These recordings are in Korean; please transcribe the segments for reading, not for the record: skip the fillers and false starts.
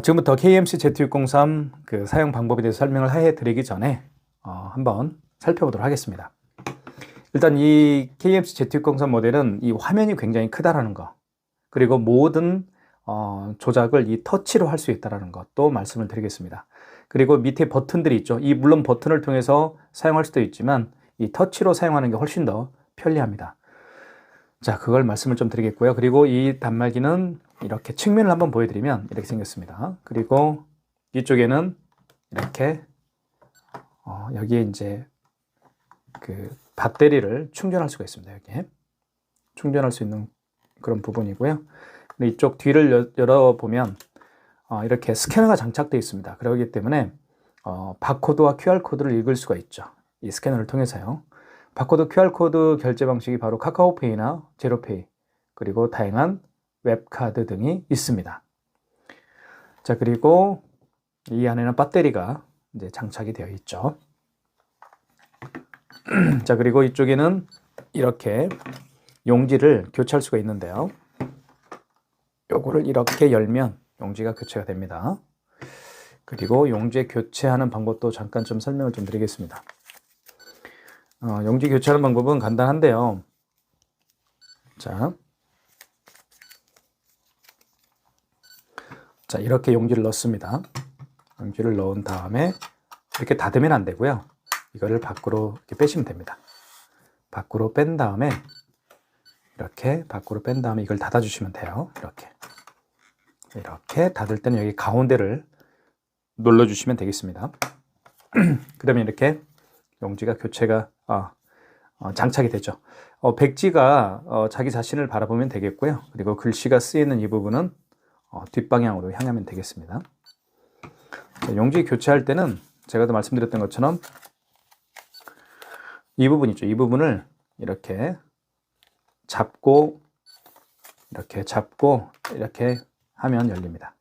지금부터 KMC Z603 그 사용 방법에 대해서 설명을 해드리기 전에 한번 살펴보도록 하겠습니다. 일단 이 KMC Z603 모델은 이 화면이 굉장히 크다라는 거, 그리고 모든 조작을 이 터치로 할 수 있다는 것도 말씀을 드리겠습니다. 그리고 밑에 버튼들이 있죠. 이 물론 버튼을 통해서 사용할 수도 있지만 이 터치로 사용하는 게 훨씬 더 편리합니다. 자, 그걸 말씀을 좀 드리겠고요. 그리고 이 단말기는 이렇게 측면을 한번 보여드리면 이렇게 생겼습니다. 그리고 이쪽에는 이렇게 여기에 이제 그 배터리를 충전할 수가 있습니다. 여기에 충전할 수 있는 그런 부분이고요. 이쪽 뒤를 열어보면 이렇게 스캐너가 장착되어 있습니다. 그렇기 때문에 바코드와 QR코드를 읽을 수가 있죠. 이 스캐너를 통해서요. 바코드, QR코드 결제 방식이 바로 카카오페이나 제로페이, 그리고 다양한 웹카드 등이 있습니다. 자, 그리고 이 안에는 배터리가 이제 장착이 되어 있죠. 자, 그리고 이쪽에는 이렇게 용지를 교체할 수가 있는데요. 요거를 이렇게 열면 용지가 교체가 됩니다. 그리고 용지 교체하는 방법도 잠깐 좀 설명을 좀 드리겠습니다. 용지 교체하는 방법은 간단한데요. 자, 이렇게 용지를 넣습니다. 용지를 넣은 다음에 이렇게 닫으면 안 되고요. 이거를 밖으로 이렇게 빼시면 됩니다. 밖으로 뺀 다음에 이렇게 밖으로 뺀 다음에 이걸 닫아주시면 돼요. 이렇게 닫을 때는 여기 가운데를 눌러주시면 되겠습니다. 그러면 이렇게 용지가 교체가 장착이 되죠. 백지가 자기 자신을 바라보면 되겠고요. 그리고 글씨가 쓰이는 이 부분은 뒷방향으로 향하면 되겠습니다. 자, 용지 교체할 때는 제가 도 말씀드렸던 것처럼 이 부분 있죠. 이 부분을 이렇게 잡고 이렇게 하면 열립니다.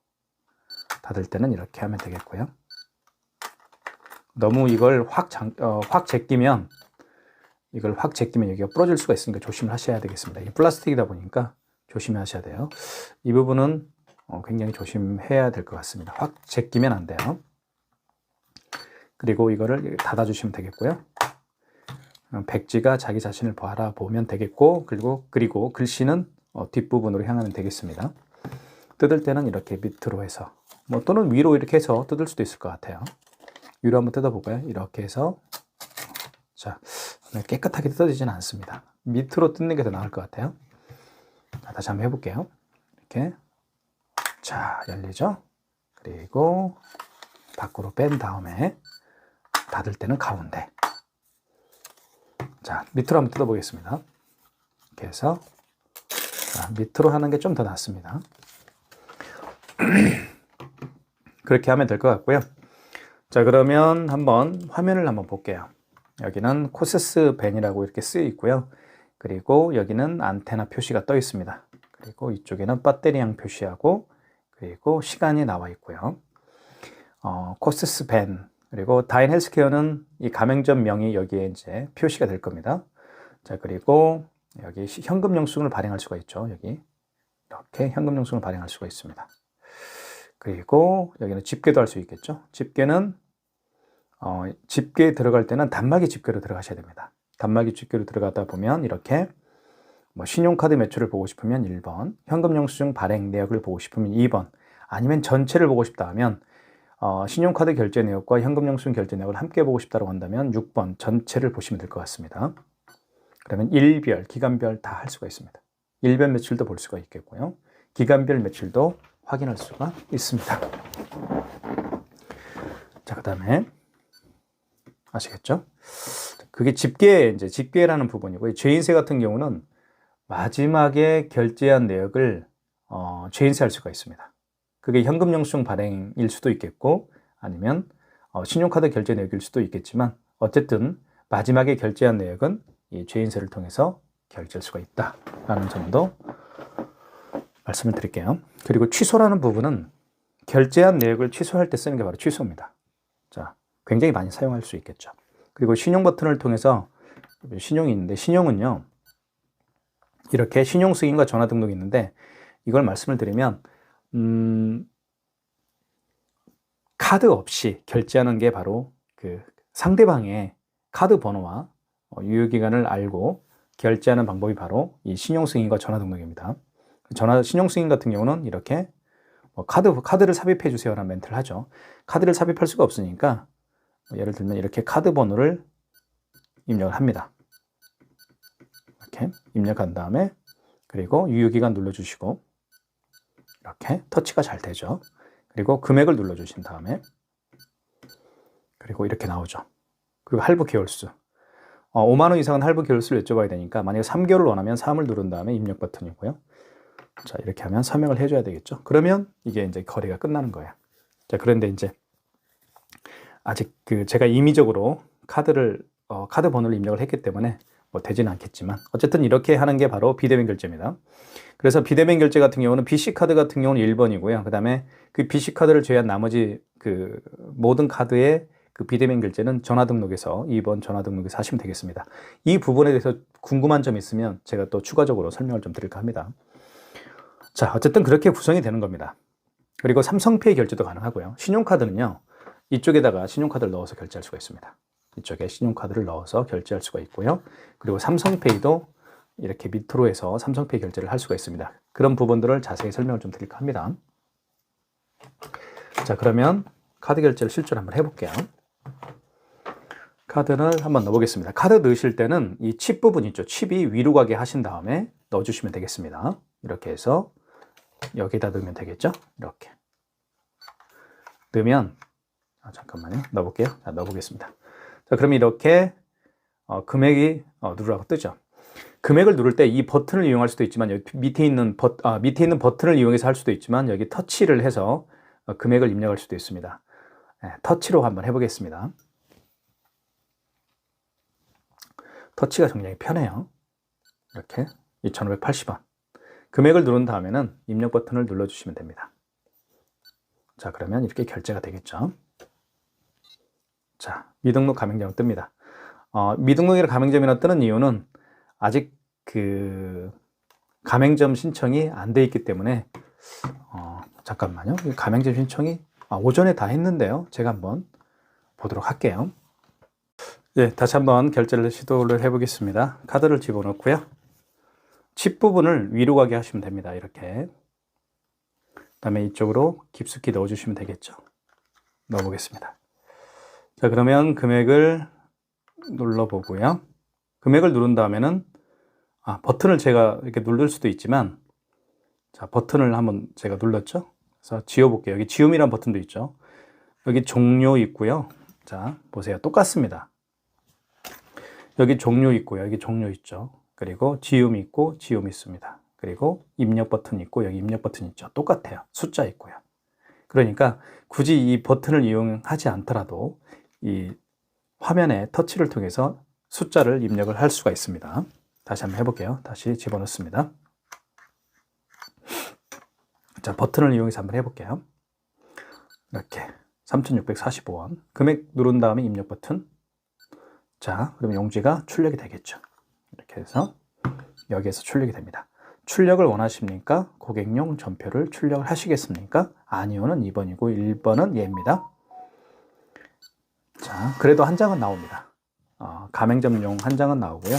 닫을 때는 이렇게 하면 되겠고요. 너무 이걸 확 제끼면 여기가 부러질 수가 있으니까 조심을 하셔야 되겠습니다. 이게 플라스틱이다 보니까 조심하셔야 돼요. 이 부분은 굉장히 조심해야 될 것 같습니다. 확 제끼면 안 돼요. 그리고 이거를 닫아주시면 되겠고요. 백지가 자기 자신을 바라보면 되겠고, 그리고 글씨는 뒷부분으로 향하면 되겠습니다. 뜯을 때는 이렇게 밑으로 해서 또는 위로 이렇게 해서 뜯을 수도 있을 것 같아요. 위로 한번 뜯어볼까요? 이렇게 해서 자, 깨끗하게 뜯어지지는 않습니다. 밑으로 뜯는 게 더 나을 것 같아요. 자, 다시 한번 해볼게요. 이렇게 자, 열리죠? 그리고 밖으로 뺀 다음에 닫을 때는 가운데. 자, 밑으로 한번 뜯어보겠습니다. 이렇게 해서 밑으로 하는 게 좀 더 낫습니다. 그렇게 하면 될 것 같고요. 자, 그러면 한번 화면을 한번 볼게요. 여기는 코세스 벤이라고 이렇게 쓰여 있고요. 그리고 여기는 안테나 표시가 떠 있습니다. 그리고 이쪽에는 배터리양 표시하고 그리고 시간이 나와 있고요. 코세스 벤, 그리고 다인 헬스케어는 이 가맹점명이 여기에 이제 표시가 될 겁니다. 자, 그리고 여기 현금 영수증을 발행할 수가 있죠. 여기 이렇게 현금 영수증을 발행할 수가 있습니다. 그리고 여기는 집계도 할 수 있겠죠. 집계는 집계에 들어갈 때는 단말기 집계로 들어가셔야 됩니다. 단말기 집계로 들어가다 보면 이렇게 신용카드 매출을 보고 싶으면 1번, 현금 영수증 발행 내역을 보고 싶으면 2번, 아니면 전체를 보고 싶다 하면 신용카드 결제 내역과 현금 영수증 결제 내역을 함께 보고 싶다고 한다면 6번 전체를 보시면 될 것 같습니다. 그러면 일별, 기간별 다 할 수가 있습니다. 일별 매출도 볼 수가 있겠고요. 기간별 매출도 확인할 수가 있습니다. 자, 그 다음에 아시겠죠? 그게 집계라는 부분이고요. 죄인세 같은 경우는 마지막에 결제한 내역을 죄인세할 수가 있습니다. 그게 현금 영수증 발행일 수도 있겠고 아니면 신용카드 결제 내역일 수도 있겠지만 어쨌든 마지막에 결제한 내역은 이 죄인세를 통해서 결제할 수가 있다라는 점도 말씀을 드릴게요. 그리고 취소라는 부분은 결제한 내역을 취소할 때 쓰는 게 바로 취소입니다. 자, 굉장히 많이 사용할 수 있겠죠. 그리고 신용 버튼을 통해서 신용이 있는데 신용은요. 이렇게 신용 승인과 전화 등록이 있는데 이걸 말씀을 드리면 카드 없이 결제하는 게 바로 그 상대방의 카드 번호와 유효기간을 알고 결제하는 방법이 바로 이 신용승인과 전화등록입니다. 신용승인 같은 경우는 이렇게 카드를 삽입해 주세요라는 멘트를 하죠. 카드를 삽입할 수가 없으니까 예를 들면 이렇게 카드 번호를 입력을 합니다. 이렇게 입력한 다음에 그리고 유효기간 눌러주시고 이렇게 터치가 잘 되죠. 그리고 금액을 눌러주신 다음에 그리고 이렇게 나오죠. 그리고 할부 개월수 5만 원 이상은 할부 개월수를 여쭤봐야 되니까 만약에 3개월을 원하면 3을 누른 다음에 입력 버튼이고요. 자, 이렇게 하면 서명을 해줘야 되겠죠. 그러면 이게 이제 거래가 끝나는 거예요. 자, 그런데 이제 아직 제가 임의적으로 카드 번호를 입력을 했기 때문에 뭐 되지는 않겠지만 어쨌든 이렇게 하는 게 바로 비대면 결제입니다. 그래서 비대면 결제 같은 경우는 BC카드 같은 경우는 1번이고요. 그 다음에 그 BC카드를 제외한 나머지 그 모든 카드의 그 비대면 결제는 전화등록에서 2번 전화등록에서 하시면 되겠습니다. 이 부분에 대해서 궁금한 점이 있으면 제가 또 추가적으로 설명을 좀 드릴까 합니다. 자, 어쨌든 그렇게 구성이 되는 겁니다. 그리고 삼성페이 결제도 가능하고요. 신용카드는요, 이쪽에다가 신용카드를 넣어서 결제할 수가 있습니다. 이쪽에 신용카드를 넣어서 결제할 수가 있고요. 그리고 삼성페이도 이렇게 밑으로 해서 삼성페이 결제를 할 수가 있습니다. 그런 부분들을 자세히 설명을 좀 드릴까 합니다. 자, 그러면 카드 결제를 실제로 한번 해볼게요. 카드를 한번 넣어보겠습니다. 카드 넣으실 때는 이 칩 부분 있죠. 칩이 위로 가게 하신 다음에 넣어주시면 되겠습니다. 이렇게 해서 여기다 넣으면 되겠죠. 이렇게 넣으면 잠깐만요. 넣어볼게요. 자, 넣어보겠습니다. 자, 그러면 이렇게 금액이 누르라고 뜨죠. 금액을 누를 때 이 버튼을 이용할 수도 있지만 여기 밑에 있는 버튼을 이용해서 할 수도 있지만 여기 터치를 해서 금액을 입력할 수도 있습니다. 네, 터치로 한번 해보겠습니다. 터치가 굉장히 편해요. 이렇게 2,580원. 금액을 누른 다음에는 입력 버튼을 눌러주시면 됩니다. 자, 그러면 이렇게 결제가 되겠죠. 자, 미등록 가맹점 뜹니다. 미등록이라 가맹점이라 뜨는 이유는 아직 그 가맹점 신청이 안 돼 있기 때문에 잠깐만요. 가맹점 신청이 오전에 다 했는데요. 제가 한번 보도록 할게요. 네, 다시 한번 결제를 시도를 해보겠습니다. 카드를 집어넣고요. 칩 부분을 위로 가게 하시면 됩니다. 이렇게. 그 다음에 이쪽으로 깊숙이 넣어주시면 되겠죠. 넣어보겠습니다. 자, 그러면 금액을 눌러보고요. 금액을 누른 다음에는 버튼을 제가 이렇게 누를 수도 있지만 자, 버튼을 한번 제가 눌렀죠. 그래서 지워볼게요. 여기 지움이라는 버튼도 있죠. 여기 종료 있고요. 자, 보세요. 똑같습니다. 여기 종료 있고요. 여기 종료 있죠. 그리고 지움이 있고 지움이 있습니다. 그리고 입력 버튼 있고 여기 입력 버튼 있죠. 똑같아요. 숫자 있고요. 그러니까 굳이 이 버튼을 이용하지 않더라도 이 화면에 터치를 통해서 숫자를 입력을 할 수가 있습니다. 다시 한번 해볼게요. 다시 집어넣습니다. 자, 버튼을 이용해서 한번 해볼게요. 이렇게 3,645원. 금액 누른 다음에 입력 버튼. 자, 그러면 용지가 출력이 되겠죠. 이렇게 해서 여기에서 출력이 됩니다. 출력을 원하십니까? 고객용 전표를 출력을 하시겠습니까? 아니요는 2번이고 1번은 예입니다. 자, 그래도 한 장은 나옵니다. 가맹점용 한 장은 나오고요.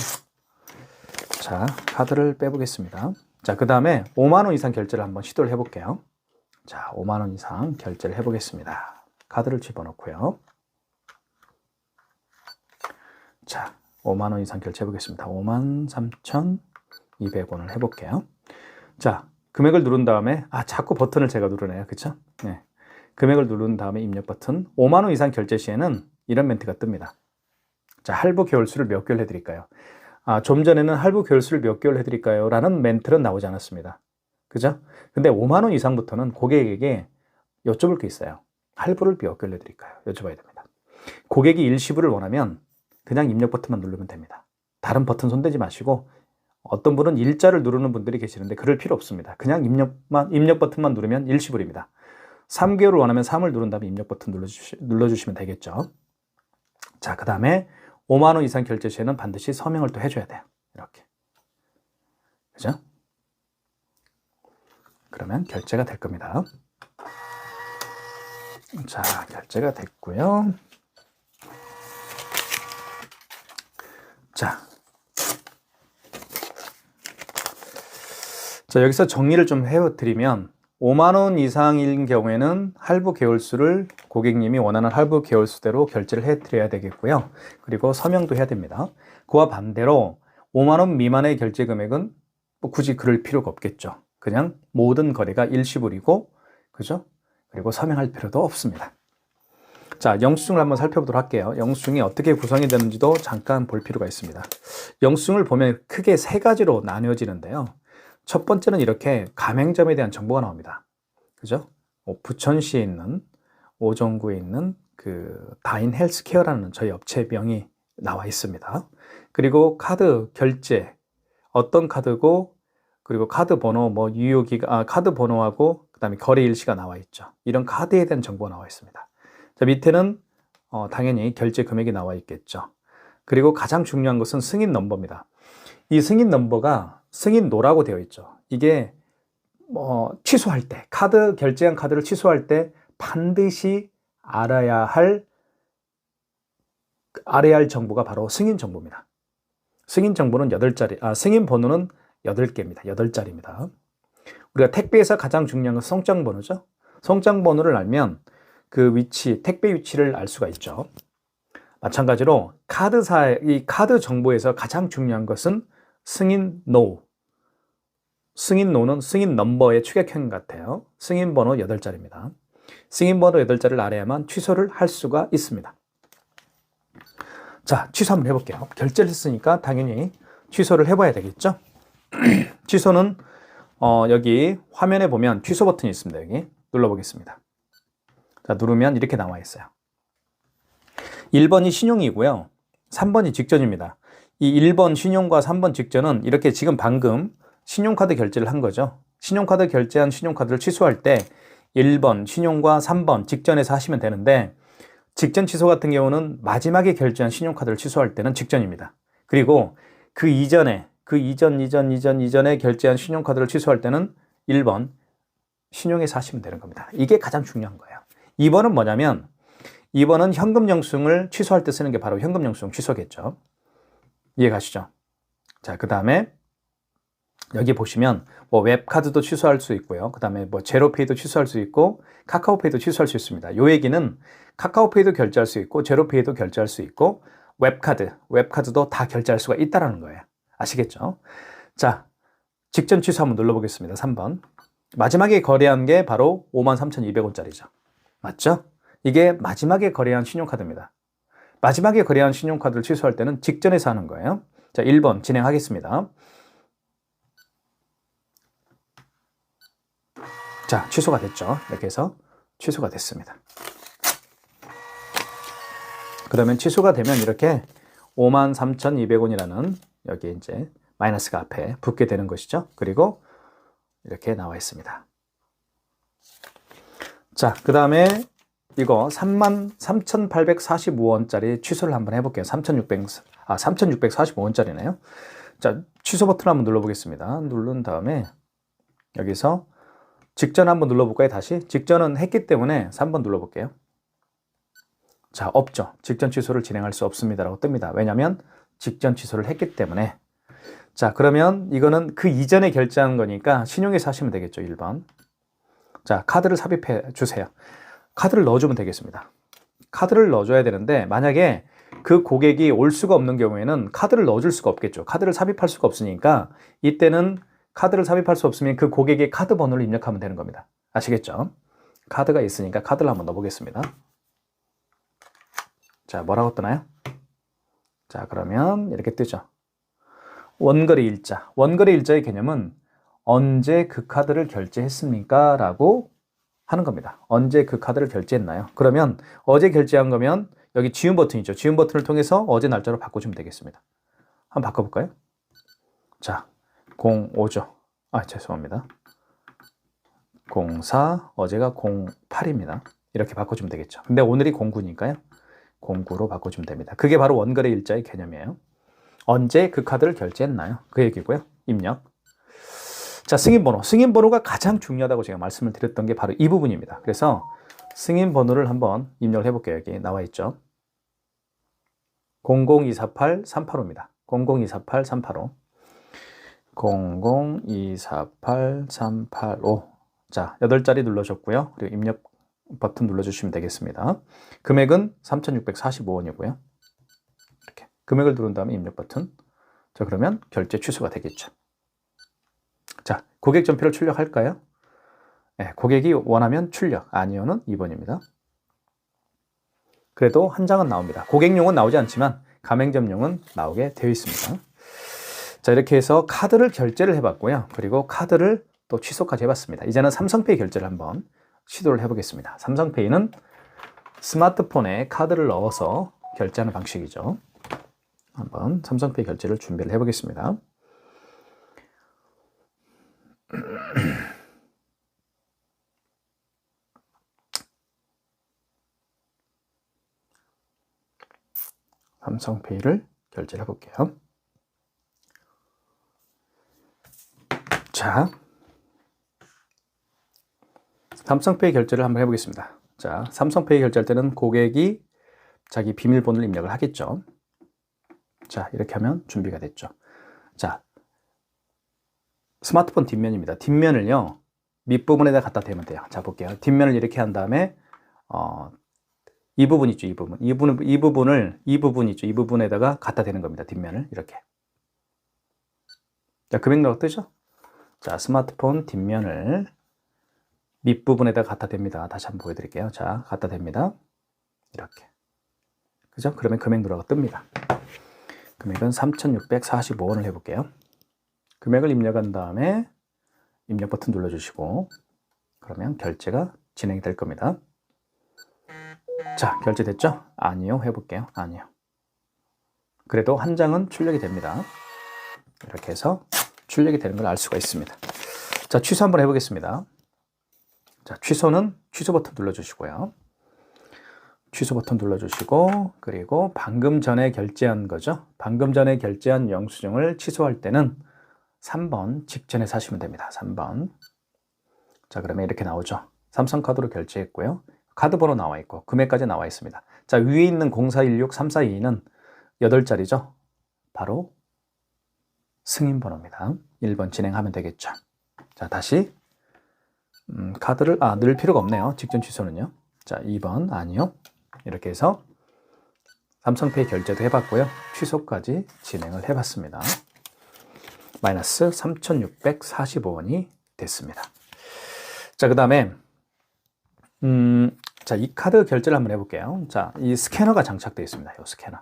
자, 카드를 빼보겠습니다. 자, 그 다음에 5만 원 이상 결제를 한번 시도를 해볼게요. 자, 5만 원 이상 결제를 해보겠습니다. 카드를 집어넣고요. 자, 5만 원 이상 결제해 보겠습니다. 53,200원을 해볼게요. 자, 금액을 누른 다음에 자꾸 버튼을 제가 누르네요. 그쵸? 네. 금액을 누른 다음에 입력 버튼. 5만 원 이상 결제 시에는 이런 멘트가 뜹니다. 자, 할부 개월수를 몇 개월 해드릴까요? 좀 전에는 할부 개월수를 몇 개월 해드릴까요? 라는 멘트는 나오지 않았습니다. 그죠? 근데 5만 원 이상부터는 고객에게 여쭤볼 게 있어요. 할부를 몇 개월 해드릴까요? 여쭤봐야 됩니다. 고객이 일시불을 원하면 그냥 입력 버튼만 누르면 됩니다. 다른 버튼 손대지 마시고 어떤 분은 일자를 누르는 분들이 계시는데 그럴 필요 없습니다. 그냥 입력 버튼만 누르면 일시불입니다. 3개월을 원하면 3을 누른 다음에 입력 버튼 눌러주시면 되겠죠. 자, 그 다음에 5만 원 이상 결제 시에는 반드시 서명을 또 해줘야 돼요. 이렇게. 그죠? 그러면 결제가 될 겁니다. 자, 결제가 됐고요. 자, 여기서 정리를 좀 해드리면 5만 원 이상인 경우에는 할부 계월수를 고객님이 원하는 할부 계월수대로 결제를 해드려야 되겠고요. 그리고 서명도 해야 됩니다. 그와 반대로 5만 원 미만의 결제 금액은 뭐 굳이 그럴 필요가 없겠죠. 그냥 모든 거래가 일시불이고, 그죠? 그리고 서명할 필요도 없습니다. 자, 영수증을 한번 살펴보도록 할게요. 영수증이 어떻게 구성이 되는지도 잠깐 볼 필요가 있습니다. 영수증을 보면 크게 세 가지로 나뉘어지는데요. 첫 번째는 이렇게 가맹점에 대한 정보가 나옵니다. 그죠? 부천시에 있는, 오정구에 있는 그 다인 헬스케어라는 저희 업체 명이 나와 있습니다. 그리고 카드 결제, 어떤 카드고, 그리고 카드 번호, 뭐 유효기간, 카드 번호하고 그다음에 거래 일시가 나와 있죠. 이런 카드에 대한 정보가 나와 있습니다. 자, 밑에는 당연히 결제 금액이 나와 있겠죠. 그리고 가장 중요한 것은 승인 넘버입니다. 이 승인 넘버가 승인노라고 되어 있죠. 이게 취소할 때, 카드 결제한 카드를 취소할 때 반드시 알아야 할 정보가 바로 승인 정보입니다. 승인 정보는 8자리, 승인 번호는 8개입니다. 8자리입니다. 우리가 택배에서 가장 중요한 건 송장 번호죠. 송장 번호를 알면 그 위치, 택배 위치를 알 수가 있죠. 마찬가지로 이 카드 정보에서 가장 중요한 것은 승인노. 승인노는 승인 넘버의 추격형 같아요. 승인 번호 8자리입니다. 승인 번호 8자리를 알아야만 취소를 할 수가 있습니다. 자, 취소 한번 해볼게요. 결제를 했으니까 당연히 취소를 해봐야 되겠죠. 취소는 여기 화면에 보면 취소 버튼이 있습니다. 여기 눌러보겠습니다. 자, 누르면 이렇게 나와 있어요. 1번이 신용이고요. 3번이 직전입니다. 이 1번 신용과 3번 직전은 이렇게 지금 방금 신용카드 결제를 한 거죠. 신용카드 결제한 신용카드를 취소할 때 1번 신용과 3번 직전에서 하시면 되는데, 직전 취소 같은 경우는 마지막에 결제한 신용카드를 취소할 때는 직전입니다. 그리고 그 이전에 결제한 신용카드를 취소할 때는 1번 신용에서 하시면 되는 겁니다. 이게 가장 중요한 거예요. 2번은 뭐냐면, 2번은 현금 영수증을 취소할 때 쓰는 게 바로 현금 영수증 취소겠죠. 이해 가시죠? 자, 그 다음에 여기 보시면 뭐 웹카드도 취소할 수 있고요. 그 다음에 뭐 제로페이도 취소할 수 있고 카카오페이도 취소할 수 있습니다. 요 얘기는 카카오페이도 결제할 수 있고 제로페이도 결제할 수 있고 웹카드도 다 결제할 수가 있다는 거예요. 아시겠죠? 자, 직전 취소 한번 눌러보겠습니다. 3번. 마지막에 거래한 게 바로 53,200원짜리죠. 맞죠? 이게 마지막에 거래한 신용카드입니다. 마지막에 거래한 신용카드를 취소할 때는 직전에서 하는 거예요. 자, 1번 진행하겠습니다. 자, 취소가 됐죠. 이렇게 해서 취소가 됐습니다. 그러면 취소가 되면 이렇게 53,200원이라는 여기 이제 마이너스가 앞에 붙게 되는 것이죠. 그리고 이렇게 나와 있습니다. 자, 그 다음에 이거 33,845원짜리 취소를 한번 해볼게요. 3,645원짜리네요. 자, 취소 버튼 한번 눌러보겠습니다. 누른 다음에 여기서 직전 한번 눌러볼까요? 다시. 직전은 했기 때문에 3번 눌러볼게요. 자, 없죠. 직전 취소를 진행할 수 없습니다라고 뜹니다. 왜냐하면 직전 취소를 했기 때문에. 자, 그러면 이거는 그 이전에 결제한 거니까 신용에서 하시면 되겠죠. 1번. 자, 카드를 삽입해 주세요. 카드를 넣어주면 되겠습니다. 카드를 넣어줘야 되는데, 만약에 그 고객이 올 수가 없는 경우에는 카드를 넣어줄 수가 없겠죠. 카드를 삽입할 수가 없으니까 이때는 카드를 삽입할 수 없으면 그 고객의 카드 번호를 입력하면 되는 겁니다. 아시겠죠? 카드가 있으니까 카드를 한번 넣어보겠습니다. 자, 뭐라고 뜨나요? 자, 그러면 이렇게 뜨죠. 원거래 일자. 원거래 일자의 개념은 언제 그 카드를 결제했습니까? 라고 하는 겁니다. 언제 그 카드를 결제했나요? 그러면 어제 결제한 거면 여기 지운 버튼이죠. 지운 버튼을 통해서 어제 날짜로 바꿔주면 되겠습니다. 한번 바꿔볼까요? 자, 05죠. 죄송합니다. 04, 어제가 08입니다. 이렇게 바꿔주면 되겠죠. 근데 오늘이 09니까요. 09로 바꿔주면 됩니다. 그게 바로 원거래 일자의 개념이에요. 언제 그 카드를 결제했나요? 그 얘기고요. 입력. 자, 승인번호. 승인번호가 가장 중요하다고 제가 말씀을 드렸던 게 바로 이 부분입니다. 그래서 승인 번호를 한번 입력을 해볼게요. 여기 나와 있죠. 00248-385입니다. 00248-385. 00248-385. 자, 8자리 눌러줬고요. 그리고 입력 버튼 눌러주시면 되겠습니다. 금액은 3,645원이고요. 이렇게 금액을 누른 다음에 입력 버튼. 자, 그러면 결제 취소가 되겠죠. 자, 고객 전표를 출력할까요? 네, 고객이 원하면 출력, 아니요는 2번입니다. 그래도 한 장은 나옵니다. 고객용은 나오지 않지만 가맹점용은 나오게 되어 있습니다. 자, 이렇게 해서 카드를 결제를 해봤고요. 그리고 카드를 또 취소까지 해봤습니다. 이제는 삼성페이 결제를 한번 시도를 해보겠습니다. 삼성페이는 스마트폰에 카드를 넣어서 결제하는 방식이죠. 한번 삼성페이 결제를 준비를 해보겠습니다. 삼성페이를 결제를 해볼게요. 자, 삼성페이 결제를 한번 해보겠습니다. 자, 삼성페이 결제할 때는 고객이 자기 비밀번호를 입력을 하겠죠. 자, 이렇게 하면 준비가 됐죠. 자, 스마트폰 뒷면입니다. 뒷면을요, 밑부분에다 갖다 대면 돼요. 자, 볼게요. 뒷면을 이렇게 한 다음에 이 부분 있죠, 이 부분. 이 부분 있죠, 이 부분에다가 갖다 대는 겁니다. 뒷면을 이렇게. 자, 금액표가 뜨죠? 자, 스마트폰 뒷면을 밑부분에다 갖다 댑니다. 다시 한번 보여드릴게요. 자, 갖다 댑니다. 이렇게. 그죠? 그러면 금액 누라가 뜹니다. 금액은 3,645원을 해볼게요. 금액을 입력한 다음에 입력 버튼 눌러주시고, 그러면 결제가 진행이 될 겁니다. 자, 결제됐죠? 아니요. 해볼게요. 아니요. 그래도 한 장은 출력이 됩니다. 이렇게 해서 출력이 되는 걸 알 수가 있습니다. 자, 취소 한번 해보겠습니다. 자, 취소는 취소 버튼 눌러주시고요. 취소 버튼 눌러주시고, 그리고 방금 전에 결제한 거죠. 방금 전에 결제한 영수증을 취소할 때는 3번 직전에 사시면 됩니다. 3번. 자, 그러면 이렇게 나오죠. 삼성카드로 결제했고요. 카드 번호 나와 있고 금액까지 나와 있습니다. 자, 위에 있는 0416-3422는 8자리죠. 바로 승인 번호입니다. 1번 진행하면 되겠죠. 자, 다시 카드를 넣을 필요가 없네요. 직전 취소는요. 자, 2번 아니요. 이렇게 해서 삼성페이 결제도 해봤고요. 취소까지 진행을 해봤습니다. 마이너스 3,645원이 됐습니다. 자, 그 다음에 자, 이 카드 결제를 한번 해볼게요. 자, 이 스캐너가 장착되어 있습니다. 이 스캐너.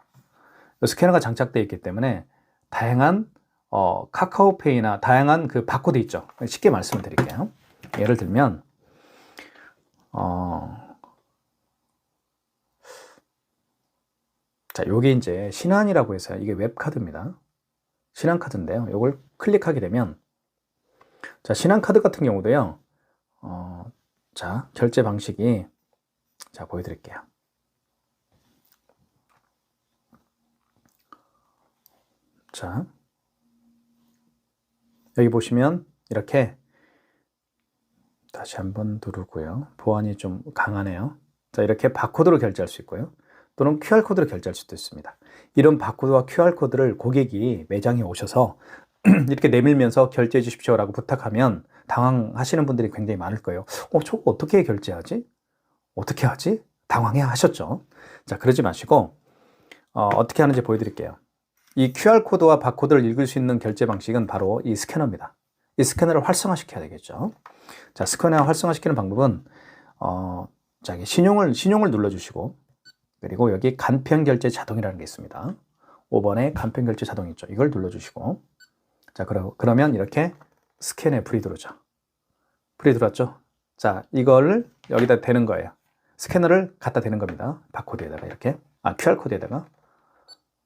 이 스캐너가 장착되어 있기 때문에 다양한 카카오페이나 다양한 그 바코드 있죠. 쉽게 말씀을 드릴게요. 예를 들면 자, 요게 이제 신한이라고 해서 이게 웹카드입니다. 신한카드인데요. 요걸 클릭하게 되면 자, 신한카드 같은 경우도요. 자, 결제 방식이 자, 보여드릴게요. 자, 여기 보시면 이렇게 다시 한번 누르고요. 보안이 좀 강하네요. 자, 이렇게 바코드로 결제할 수 있고요. 또는 QR코드로 결제할 수도 있습니다. 이런 바코드와 QR코드를 고객이 매장에 오셔서 이렇게 내밀면서 결제해 주십시오라고 부탁하면 당황하시는 분들이 굉장히 많을 거예요. 저거 어떻게 결제하지? 어떻게 하지? 당황해 하셨죠? 자, 그러지 마시고 어떻게 하는지 보여드릴게요. 이 QR코드와 바코드를 읽을 수 있는 결제 방식은 바로 이 스캐너입니다. 이 스캐너를 활성화시켜야 되겠죠. 자, 스캐너 활성화시키는 방법은 자, 신용을 눌러주시고, 그리고 여기 간편결제 자동이라는 게 있습니다. 5번에 간편결제 자동 있죠. 이걸 눌러주시고, 자, 그러면 이렇게 스캔에 불이 들어오죠. 불이 들어왔죠? 자, 이걸 여기다 대는 거예요. 스캐너를 갖다 대는 겁니다. 바코드에다가 이렇게, QR코드에다가.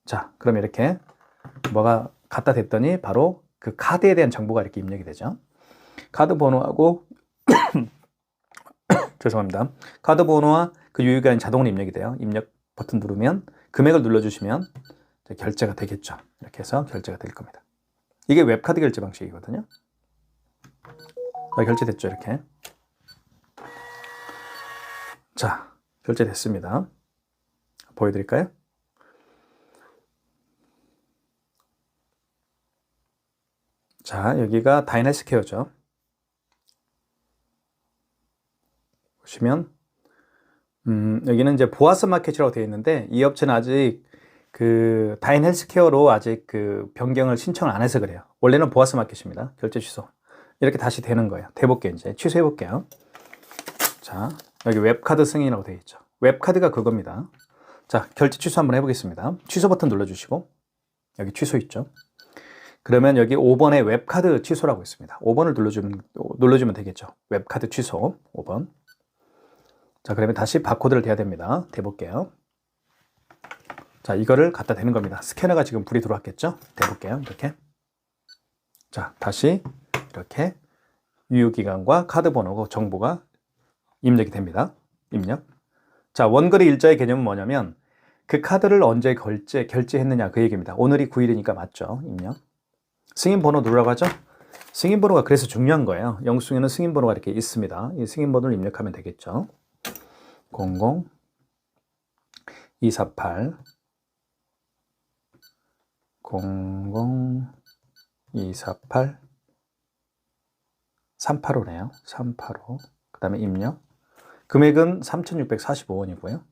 자, 그럼 이렇게 뭐가 갖다 댔더니 바로 그 카드에 대한 정보가 이렇게 입력이 되죠. 카드 번호하고 죄송합니다. 카드 번호와 그 유효기간이 자동으로 입력이 돼요. 입력 버튼 누르면 금액을 눌러주시면 결제가 되겠죠. 이렇게 해서 결제가 될 겁니다. 이게 웹카드 결제 방식이거든요. 결제됐죠, 이렇게. 자, 결제됐습니다. 보여드릴까요? 자, 여기가 다이나스케어죠. 보시면 여기는 이제 보아스 마켓이라고 되어 있는데 이 업체는 아직 그 다인 헬스케어로 아직 그 변경을 신청을 안 해서 그래요. 원래는 보아스 마켓입니다. 결제 취소. 이렇게 다시 되는 거예요. 돼볼게요. 이제 취소해 볼게요. 자, 여기 웹카드 승인이라고 되어 있죠. 웹카드가 그겁니다. 자, 결제 취소 한번 해보겠습니다. 취소 버튼 눌러주시고 여기 취소 있죠. 그러면 여기 5번에 웹카드 취소라고 있습니다. 5번을 눌러주면 되겠죠. 웹카드 취소 5번. 자, 그러면 다시 바코드를 대야 됩니다. 대볼게요. 자, 이거를 갖다 대는 겁니다. 스캐너가 지금 불이 들어왔겠죠? 대볼게요. 이렇게. 자, 다시 이렇게 유효기간과 카드 번호 정보가 입력이 됩니다. 입력. 자, 원거래 일자의 개념은 뭐냐면 그 카드를 언제 결제했느냐 그 얘기입니다. 오늘이 9일이니까 맞죠? 입력. 승인 번호 누르라고 하죠? 승인 번호가 그래서 중요한 거예요. 영수증에는 승인 번호가 이렇게 있습니다. 이 승인 번호를 입력하면 되겠죠. 00 248 00 248 385네요. 385. 그 다음에 입력. 금액은 3,645원이고요.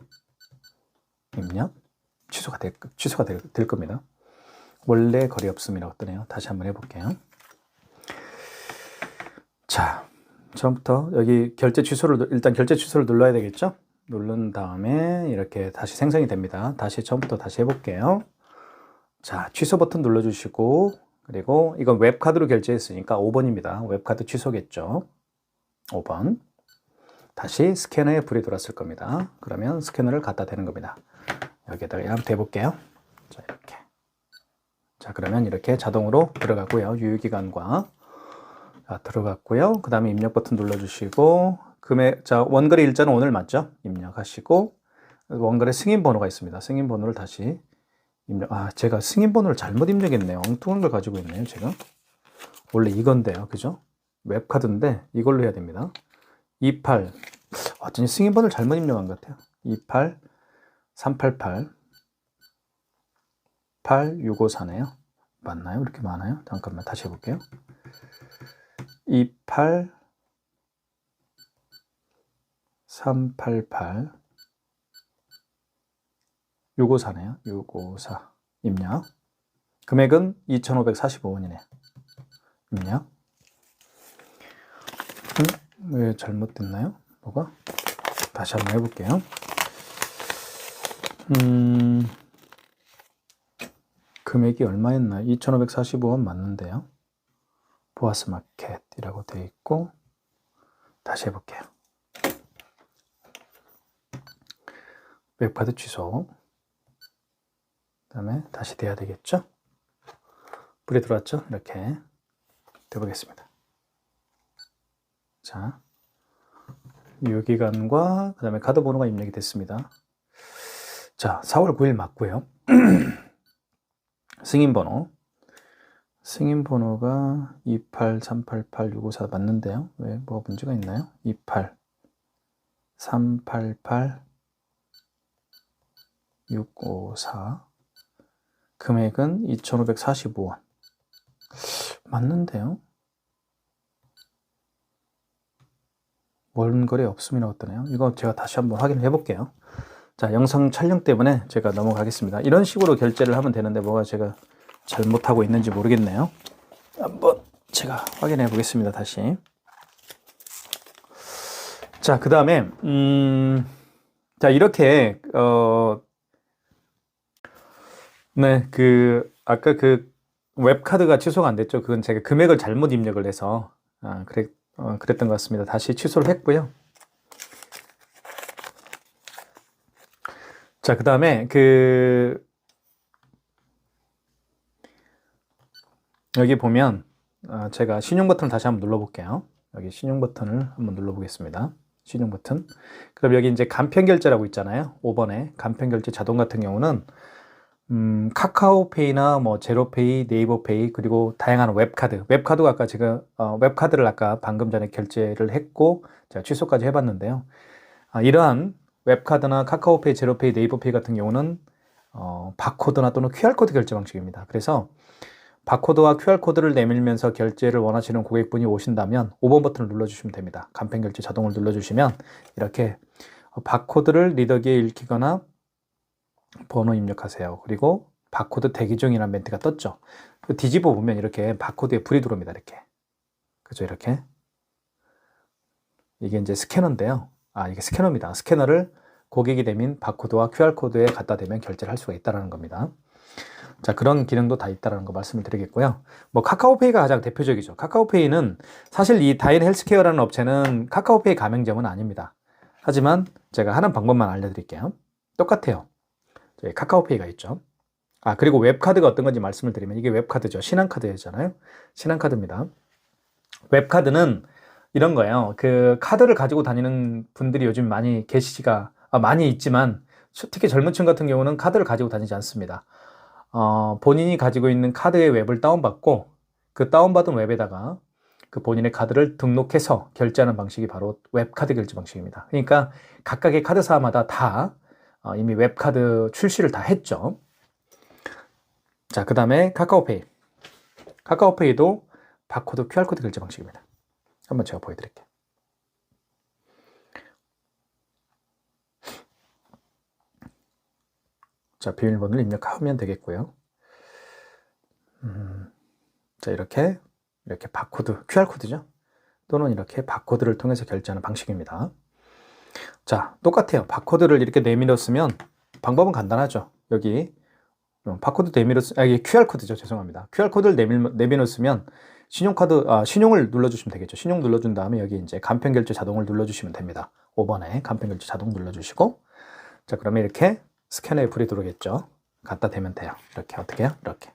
입력. 취소가 될 겁니다. 원래 거래 없음이라고 뜨네요. 다시 한번 해볼게요. 자, 처음부터 여기 일단 결제 취소를 눌러야 되겠죠? 누른 다음에 이렇게 다시 생성이 됩니다. 다시 처음부터 다시 해볼게요. 자, 취소 버튼 눌러주시고, 그리고 이건 웹카드로 결제했으니까 5번입니다. 웹카드 취소겠죠? 5번. 다시 스캐너에 불이 들어왔을 겁니다. 그러면 스캐너를 갖다 대는 겁니다. 여기에다가 한번 대볼게요. 자, 이렇게. 자, 그러면 이렇게 자동으로 들어가고요. 유효기간과 들어갔고요. 그 다음에 입력 버튼 눌러주시고, 자, 원거래 일자는 오늘 맞죠? 입력하시고, 원거래 승인 번호가 있습니다. 승인 번호를 다시 입력. 제가 승인 번호를 잘못 입력했네요. 엉뚱한 걸 가지고 있네요, 제가. 원래 이건데요, 그죠? 웹카드인데 이걸로 해야 됩니다. 28. 어쩐지 승인 번호를 잘못 입력한 것 같아요. 28 388 8654네요. 맞나요? 이렇게 많아요? 잠깐만 다시 해볼게요. 28 388 654네요. 654 입력. 금액은 2,545원이네요. 입력. 왜 잘못됐나요? 뭐가? 다시 한번 해볼게요. 금액이 얼마였나요? 2,545원 맞는데요. 보아스 마켓이라고 되어 있고, 다시 해볼게요. 웹카드 취소. 그 다음에 다시 돼야 되겠죠? 불이 들어왔죠? 이렇게 돼보겠습니다. 자, 유효기간과 그 다음에 카드 번호가 입력이 됐습니다. 자, 4월 9일 맞고요. 승인번호. 승인번호가 28388-654 맞는데요. 왜 뭐가 문제가 있나요? 28388-654 금액은 2,545원 맞는데요. 원거래 없음이라고 뜨네요. 이거 제가 다시 한번 확인을 해볼게요. 자, 영상 촬영 때문에 제가 넘어가겠습니다. 이런 식으로 결제를 하면 되는데 뭐가 제가 잘못하고 있는지 모르겠네요. 한번 제가 확인해 보겠습니다. 다시. 자, 그 다음에 자, 이렇게 네, 아까 웹카드가 취소가 안 됐죠. 그건 제가 금액을 잘못 입력을 해서 그랬던 것 같습니다. 다시 취소를 했고요. 자, 그 다음에 여기 보면 제가 신용 버튼을 다시 한번 눌러볼게요. 여기 신용 버튼을 한번 눌러보겠습니다. 신용 버튼. 그럼 여기 이제 간편 결제라고 있잖아요. 5번에 간편 결제 자동 같은 경우는 카카오페이나 뭐 제로페이, 네이버페이 그리고 다양한 웹카드가 아까 제가 웹카드를 아까 방금 전에 결제를 했고 제가 취소까지 해봤는데요. 이러한 웹카드나 카카오페이, 제로페이, 네이버페이 같은 경우는 바코드나 또는 QR코드 결제 방식입니다. 그래서 바코드와 QR코드를 내밀면서 결제를 원하시는 고객분이 오신다면 5번 버튼을 눌러주시면 됩니다. 간편 결제 자동을 눌러주시면 이렇게 바코드를 리더기에 읽히거나 번호 입력하세요. 그리고 바코드 대기 중이라는 멘트가 떴죠. 뒤집어 보면 이렇게 바코드에 불이 들어옵니다. 이렇게. 그죠? 이렇게. 이게 이제 스캐너인데요. 이게 스캐너입니다. 스캐너를 고객이 내민 바코드와 QR코드에 갖다 대면 결제를 할 수가 있다는 겁니다. 자, 그런 기능도 다 있다는 거 말씀을 드리겠고요. 뭐 카카오페이가 가장 대표적이죠. 카카오페이는 사실 이 다인 헬스케어라는 업체는 카카오페이 가맹점은 아닙니다. 하지만 제가 하는 방법만 알려드릴게요. 똑같아요. 저희 카카오페이가 있죠. 그리고 웹카드가 어떤 건지 말씀을 드리면 이게 웹카드죠. 신한카드잖아요. 신한카드입니다. 웹카드는 이런 거예요. 그 카드를 가지고 다니는 분들이 요즘 많이 계시지가 많이 있지만 특히 젊은 층 같은 경우는 카드를 가지고 다니지 않습니다. 본인이 가지고 있는 카드의 웹을 다운받고 그 다운받은 웹에다가 그 본인의 카드를 등록해서 결제하는 방식이 바로 웹카드 결제 방식입니다. 그러니까 각각의 카드사마다 다 이미 웹카드 출시를 다 했죠. 자, 그 다음에 카카오페이. 카카오페이도 바코드, QR코드 결제 방식입니다. 한번 제가 보여드릴게요. 자, 비밀번호를 입력하면 되겠고요. 자, 이렇게 바코드, QR코드죠. 또는 이렇게 바코드를 통해서 결제하는 방식입니다. 자, 똑같아요. 바코드를 이렇게 내밀었으면 방법은 간단하죠. 여기 바코드 이게 QR코드죠. 죄송합니다. QR코드를 내밀었으면 신용을 눌러주시면 되겠죠. 신용 눌러준 다음에 여기 이제 간편 결제 자동을 눌러주시면 됩니다. 5번에 간편 결제 자동 눌러주시고, 자, 그러면 이렇게 스캐너에 불이 들어오겠죠. 갖다 대면 돼요. 이렇게 어떻게 해요? 이렇게.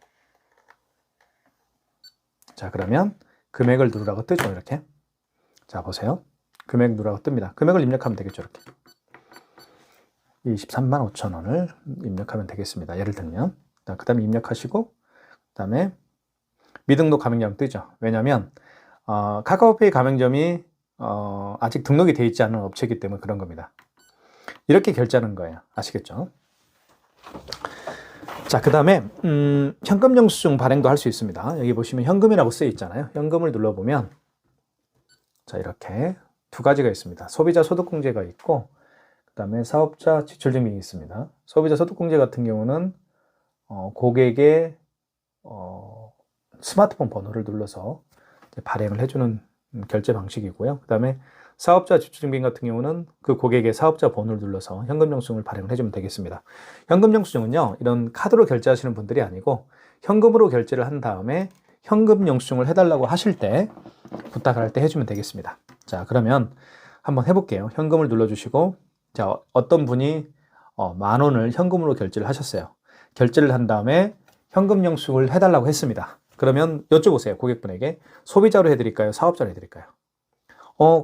자, 그러면 금액을 누르라고 뜨죠. 이렇게. 자, 보세요. 금액 누르라고 뜹니다. 금액을 입력하면 되겠죠. 이렇게. 23만 5천 원을 입력하면 되겠습니다. 예를 들면. 그 다음에 입력하시고, 그 다음에 미등록 가맹점 뜨죠. 왜냐면 카카오페이 가맹점이 아직 등록이 되어 있지 않은 업체이기 때문에 그런 겁니다. 이렇게 결제하는 거예요. 아시겠죠? 자, 그 다음에 현금 영수증 발행도 할 수 있습니다. 여기 보시면 현금이라고 쓰여 있잖아요. 현금을 눌러보면 자, 이렇게 두 가지가 있습니다. 소비자 소득공제가 있고 그 다음에 사업자 지출증명이 있습니다. 소비자 소득공제 같은 경우는 고객의 스마트폰 번호를 눌러서 발행을 해주는 결제 방식이고요. 그 다음에 사업자 지출증빙 같은 경우는 그 고객의 사업자 번호를 눌러서 현금 영수증을 발행을 해주면 되겠습니다. 현금 영수증은요, 이런 카드로 결제하시는 분들이 아니고 현금으로 결제를 한 다음에 현금 영수증을 해달라고 하실 때 부탁을 할 때 해주면 되겠습니다. 자, 그러면 한번 해볼게요. 현금을 눌러주시고, 자, 어떤 분이 10,000원을 현금으로 결제를 하셨어요. 결제를 한 다음에 현금 영수증을 해달라고 했습니다. 그러면 여쭤보세요. 고객분에게 소비자로 해드릴까요? 사업자로 해드릴까요?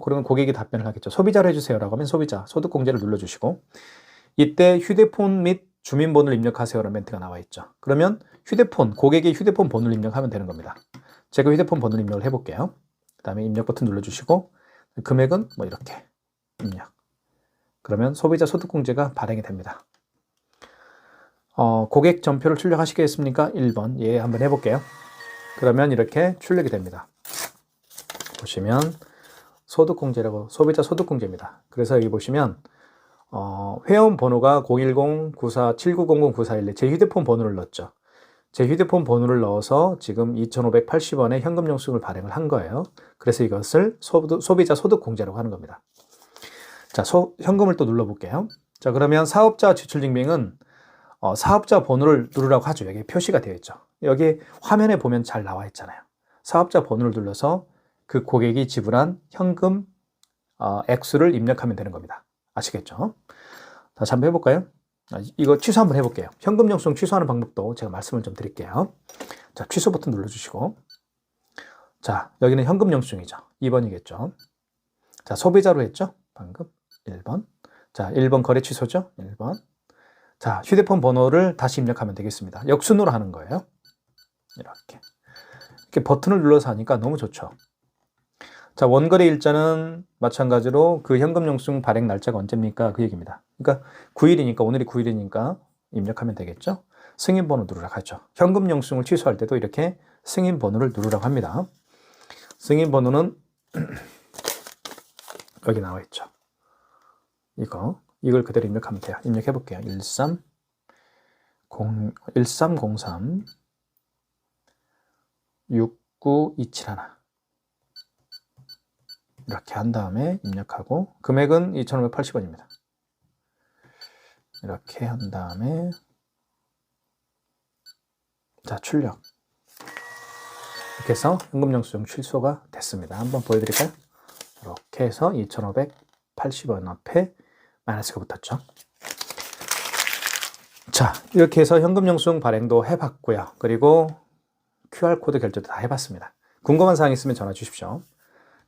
그러면 고객이 답변을 하겠죠. 소비자로 해주세요 라고 하면 소비자, 소득공제를 눌러주시고, 이때 휴대폰 및 주민번호를 입력하세요라는 멘트가 나와 있죠. 그러면 고객의 휴대폰 번호를 입력하면 되는 겁니다. 제가 휴대폰 번호를 입력을 해볼게요. 그 다음에 입력 버튼 눌러주시고, 금액은 뭐 이렇게 입력. 그러면 소비자 소득공제가 발행이 됩니다. 고객 전표를 출력하시겠습니까? 1번. 예, 한번 해볼게요. 그러면 이렇게 출력이 됩니다. 보시면 소득공제라고, 소비자 소득공제입니다. 그래서 여기 보시면 회원 번호가 010-94-7900-941 제 휴대폰 번호를 넣었죠. 제 휴대폰 번호를 넣어서 지금 2,580원의 현금 영수증을 발행을 한 거예요. 그래서 이것을 소비자 소득공제라고 하는 겁니다. 자, 현금을 또 눌러볼게요. 자, 그러면 사업자 지출증명은 사업자 번호를 누르라고 하죠. 여기 표시가 되어 있죠. 여기 화면에 보면 잘 나와 있잖아요. 사업자 번호를 눌러서 그 고객이 지불한 현금 액수를 입력하면 되는 겁니다. 아시겠죠? 다시 한번 해볼까요? 이거 취소 한번 해볼게요. 현금 영수증 취소하는 방법도 제가 말씀을 좀 드릴게요. 자, 취소 버튼 눌러주시고, 자, 여기는 현금 영수증이죠. 2번이겠죠. 자, 소비자로 했죠? 방금 1번. 자, 1번 거래 취소죠? 1번. 자, 휴대폰 번호를 다시 입력하면 되겠습니다. 역순으로 하는 거예요. 이렇게 버튼을 눌러서 하니까 너무 좋죠. 자, 원거래 일자는 마찬가지로 그 현금 영수증 발행 날짜가 언제입니까? 그 얘기입니다. 그러니까 9일이니까 오늘이 9일이니까 입력하면 되겠죠. 승인 번호 누르라고 하죠. 현금 영수증을 취소할 때도 이렇게 승인 번호를 누르라고 합니다. 승인 번호는 여기 나와 있죠. 이걸 그대로 입력하면 돼요. 입력해 볼게요. 1303 69271 이렇게 한 다음에 입력하고 금액은 2,580원입니다. 이렇게 한 다음에 자, 출력. 이렇게 해서 현금 영수증 취소가 됐습니다. 한번 보여드릴까요? 이렇게 해서 2,580원 앞에 마이너스가 붙었죠. 자, 이렇게 해서 현금 영수증 발행도 해봤고요. 그리고 QR코드 결제도 다 해봤습니다. 궁금한 사항 있으면 전화 주십시오.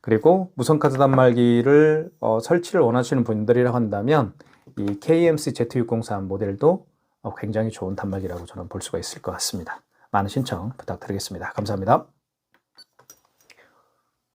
그리고 무선카드 단말기를 설치를 원하시는 분들이라고 한다면 이 KMC Z603 모델도 굉장히 좋은 단말기라고 저는 볼 수가 있을 것 같습니다. 많은 신청 부탁드리겠습니다. 감사합니다.